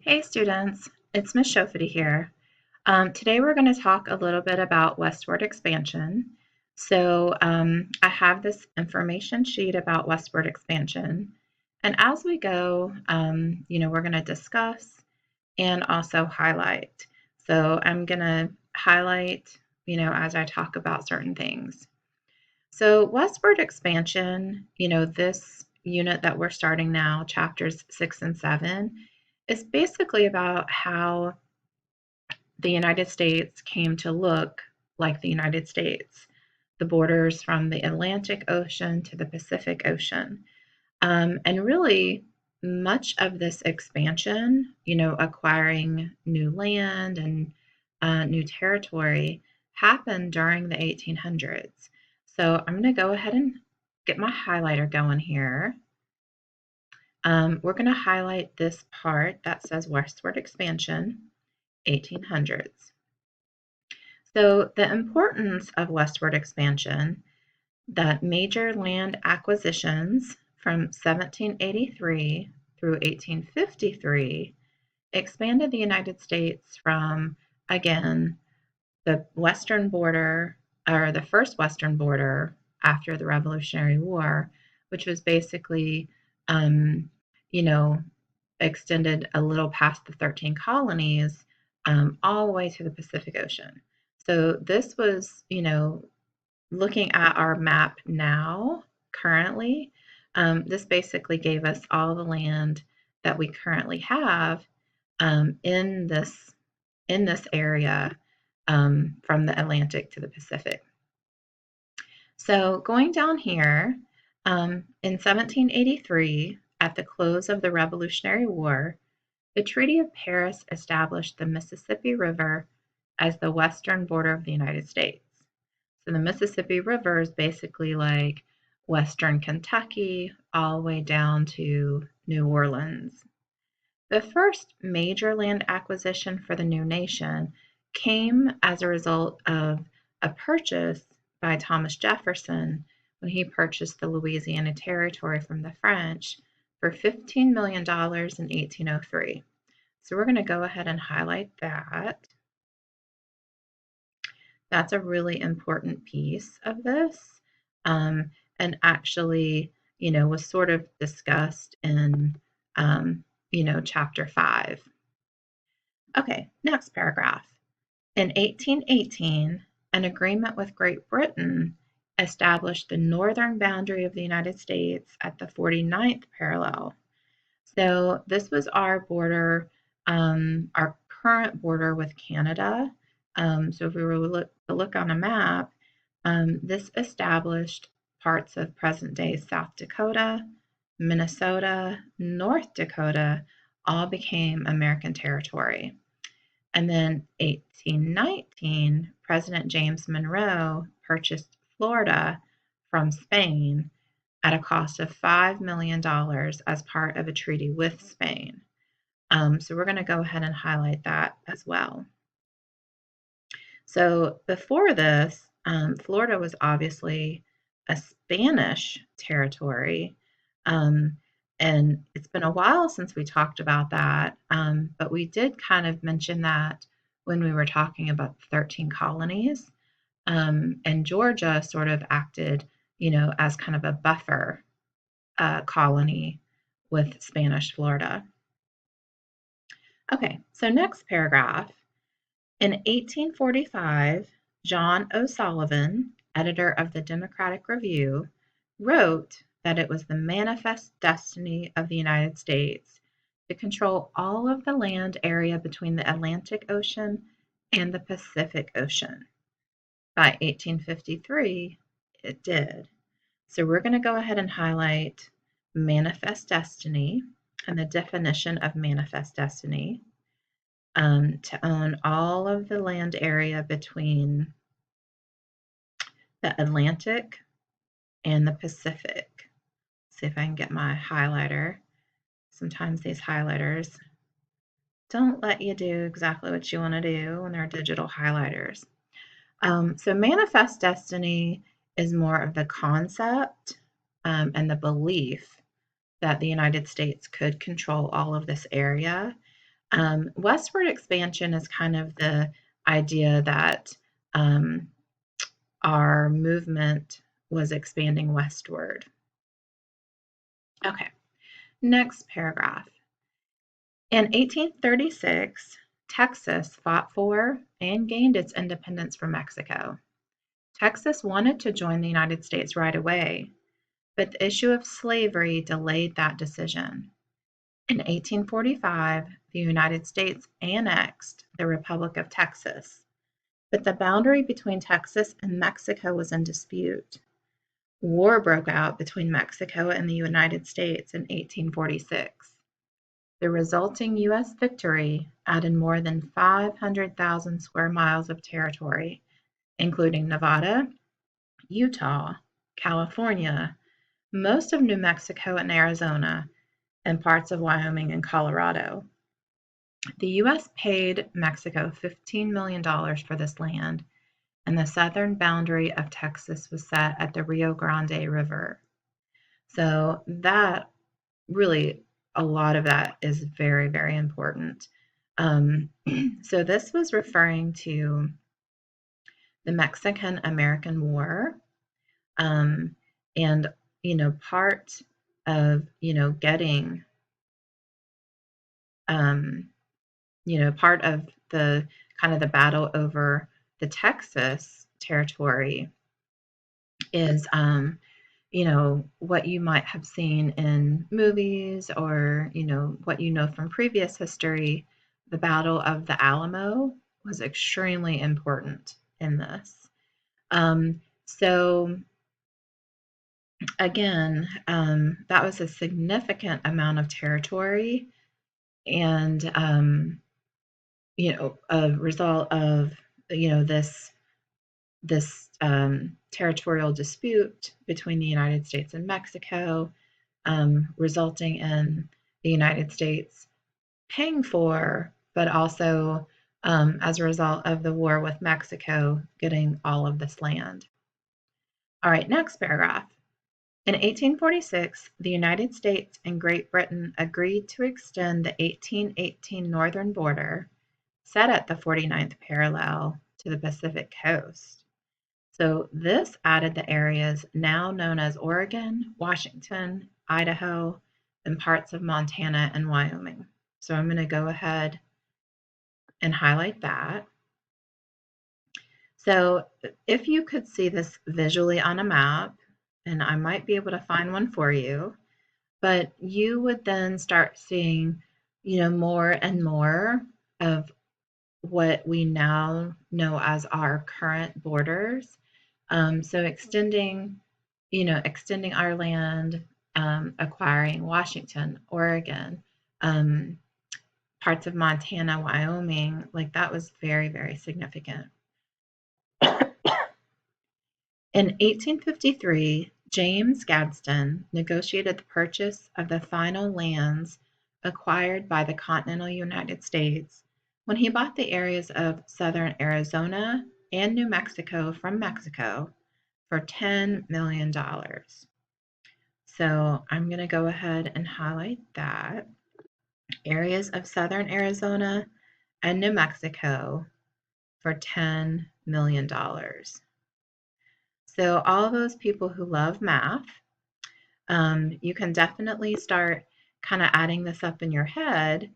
Hey students, it's Miss Shofity here. Today we're going to talk a little bit about westward expansion. I have this information sheet about westward expansion. And as we go, we're going to discuss and also highlight. So I'm going to highlight, as I talk about certain things. So westward expansion, this unit that we're starting now, chapters 6 and 7, is basically about how the United States came to look like the United States, the borders from the Atlantic Ocean to the Pacific Ocean. And really, much of this expansion, acquiring new land and new territory, happened during the 1800s. So I'm going to go ahead and get my highlighter going here. We're going to highlight this part that says westward expansion, 1800s. So the importance of westward expansion, that major land acquisitions from 1783 through 1853 expanded the United States from, again, the western border, or the first western border after the Revolutionary War, which was basically, you know, extended a little past the 13 colonies, all the way to the Pacific Ocean. So this was, looking at our map now, currently, this basically gave us all the land that we currently have in this area from the Atlantic to the Pacific. So going down here, in 1783, at the close of the Revolutionary War, the Treaty of Paris established the Mississippi River as the western border of the United States. So the Mississippi River is basically like western Kentucky all the way down to New Orleans. The first major land acquisition for the new nation came as a result of a purchase by Thomas Jefferson when he purchased the Louisiana Territory from the French for $15 million in 1803. So we're going to go ahead and highlight that. That's a really important piece of this, and actually, was sort of discussed in, chapter 5. Okay, next paragraph. In 1818, an agreement with Great Britain established the northern boundary of the United States at the 49th parallel. So this was our border, our current border with Canada. So if we were to look on a map, this established parts of present-day South Dakota, Minnesota, North Dakota, all became American territory. And then 1819, President James Monroe purchased Florida from Spain at a cost of $5 million as part of a treaty with Spain. So we're going to go ahead and highlight that as well. So before this, Florida was obviously a Spanish territory. And it's been a while since we talked about that, but we did kind of mention that when we were talking about the 13 colonies. And Georgia sort of acted, as kind of a buffer colony with Spanish Florida. Okay, so next paragraph. In 1845, John O'Sullivan, editor of the Democratic Review, wrote that it was the manifest destiny of the United States to control all of the land area between the Atlantic Ocean and the Pacific Ocean. By 1853, it did. So we're going to go ahead and highlight manifest destiny and the definition of manifest destiny. To own all of the land area between the Atlantic and the Pacific. See if I can get my highlighter. Sometimes these highlighters don't let you do exactly what you want to do when they're digital highlighters. So manifest destiny is more of the concept and the belief that the United States could control all of this area. Westward expansion is kind of the idea that um, our movement was expanding westward. Okay, next paragraph. In 1836, Texas fought for and gained its independence from Mexico. Texas wanted to join the United States right away, but the issue of slavery delayed that decision. In 1845, the United States annexed the Republic of Texas, but the boundary between Texas and Mexico was in dispute. War broke out between Mexico and the United States in 1846. The resulting U.S. victory added more than 500,000 square miles of territory, including Nevada, Utah, California, most of New Mexico and Arizona, and parts of Wyoming and Colorado. The U.S. paid Mexico $15 million for this land, and the southern boundary of Texas was set at the Rio Grande River. So that really, a lot of that is very, very important. So this was referring to the Mexican-American War, um, and part of getting part of the kind of the battle over the Texas territory is what you might have seen in movies, or what from previous history. The Battle of the Alamo was extremely important in this. So again, that was a significant amount of territory, and a result of this territorial dispute between the United States and Mexico, resulting in the United States paying for, but also as a result of the war with Mexico, getting all of this land. All right, next paragraph. In 1846, the United States and Great Britain agreed to extend the 1818 northern border, set at the 49th parallel, to the Pacific coast. So this added the areas now known as Oregon, Washington, Idaho, and parts of Montana and Wyoming. So I'm going to go ahead and highlight that. So if you could see this visually on a map, and I might be able to find one for you, but you would then start seeing, more and more of what we now know as our current borders. So extending our land, acquiring Washington, Oregon, parts of Montana, Wyoming, like that was very, very significant. In 1853, James Gadsden negotiated the purchase of the final lands acquired by the continental United States when he bought the areas of southern Arizona and New Mexico from Mexico for $10 million. So I'm going to go ahead and highlight that. Areas of southern Arizona and New Mexico for $10 million. So all those people who love math, you can definitely start kind of adding this up in your head,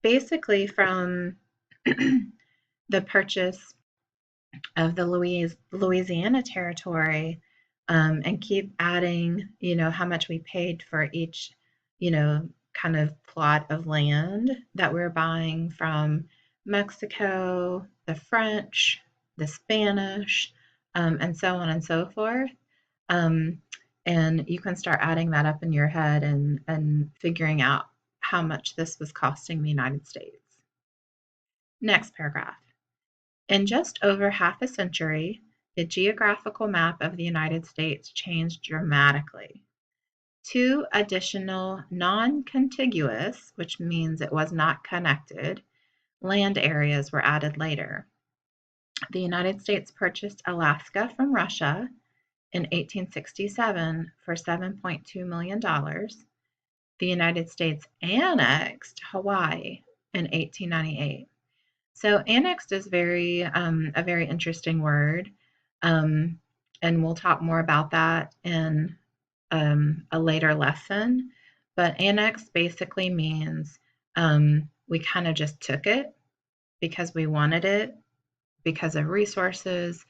basically from the purchase of the Louisiana territory, and keep adding, how much we paid for each, kind of plot of land that we're buying from Mexico, the French, the Spanish, and so on and so forth. And you can start adding that up in your head and figuring out how much this was costing the United States. Next paragraph. In just over half a century, the geographical map of the United States changed dramatically. Two additional non-contiguous, which means it was not connected, land areas were added later. The United States purchased Alaska from Russia in 1867 for $7.2 million. The United States annexed Hawaii in 1898. So annexed is a very interesting word, um, and we'll talk more about that in a later lesson. But annexed basically means we kind of just took it because we wanted it, because of resources,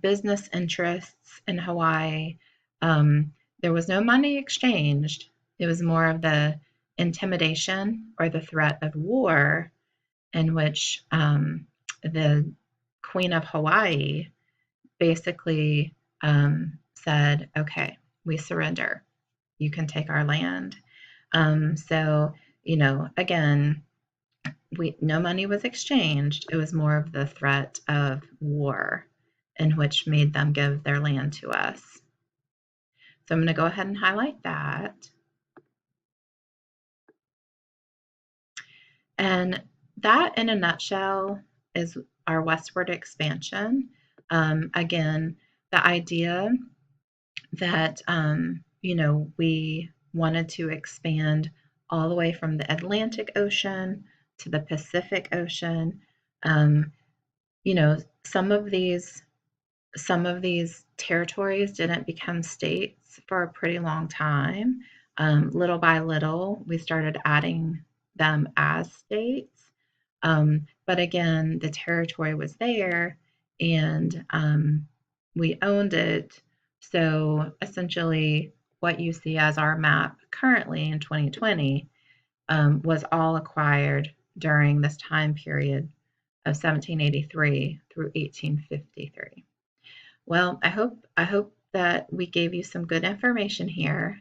business interests in Hawaii. There was no money exchanged. It was more of the intimidation or the threat of war, in which the Queen of Hawaii basically said, okay, we surrender. You can take our land. So, again, no money was exchanged. It was more of the threat of war, in which made them give their land to us. So I'm going to go ahead and highlight that. And that, in a nutshell, is our westward expansion. Again, the idea that, we wanted to expand all the way from the Atlantic Ocean to the Pacific Ocean. Um, you know, some of these territories didn't become states for a pretty long time. Little by little, we started adding them as states. But again, the territory was there and we owned it. So essentially, what you see as our map currently in 2020 was all acquired during this time period of 1783 through 1853. Well, I hope that we gave you some good information here.